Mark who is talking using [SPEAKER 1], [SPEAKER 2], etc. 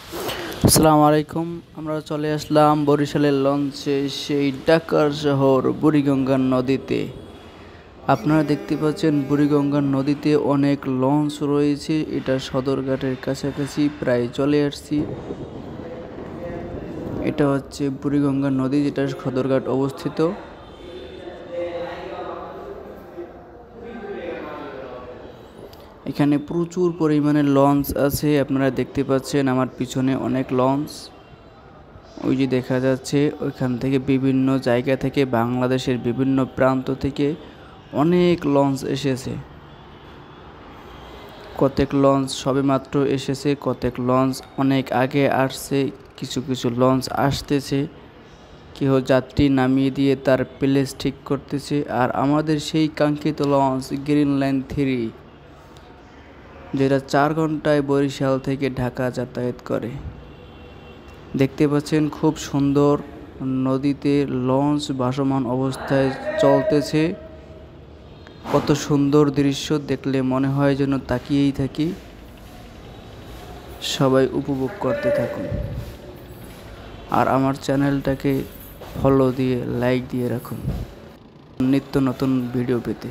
[SPEAKER 1] আসসালামু আলাইকুম। আমরা চলে আসলাম বরিশালের লঞ্চে, সেই ঢাকার শহর বুড়িগঙ্গা নদীতে। আপনারা দেখতে পাচ্ছেন বুড়িগঙ্গা নদীতে অনেক লঞ্চ রয়েছে। এটা সদরঘাটের কাছাকাছি প্রায় চলে আসছি। এটা হচ্ছে বুড়িগঙ্গা নদী, যেটা সদরঘাট অবস্থিত। এখানে প্রচুর পরিমাণে লঞ্চ আছে। আপনারা দেখতে পাচ্ছেন আমার পিছনে অনেক লঞ্চ। ওই যে দেখা যাচ্ছে, ওইখান থেকে বিভিন্ন জায়গা থেকে, বাংলাদেশের বিভিন্ন প্রান্ত থেকে অনেক লঞ্চ এসেছে। কতক লঞ্চ সবেমাত্র এসেছে, কতক লঞ্চ অনেক আগে আসছে, কিছু কিছু লঞ্চ আসতেছে। কেউ যাত্রী নামিয়ে দিয়ে তার প্লেস ঠিক করতেছে। আর আমাদের সেই কাঙ্ক্ষিত লঞ্চ গ্রিন লাইন 3, যেটা 4 ঘন্টায় বরিশাল থেকে ঢাকা যাতায়াত করে। দেখতে পাচ্ছেন খুব সুন্দর নদীতে লঞ্চ ভাসমান অবস্থায় চলতেছে। কত সুন্দর দৃশ্য, দেখলে মনে হয় যেন তাকিয়েই থাকি। সবাই উপভোগ করতে থাকুন। আর আমার চ্যানেলটাকে ফলো দিয়ে লাইক দিয়ে রাখুন নিত্য নতুন ভিডিও পেতে।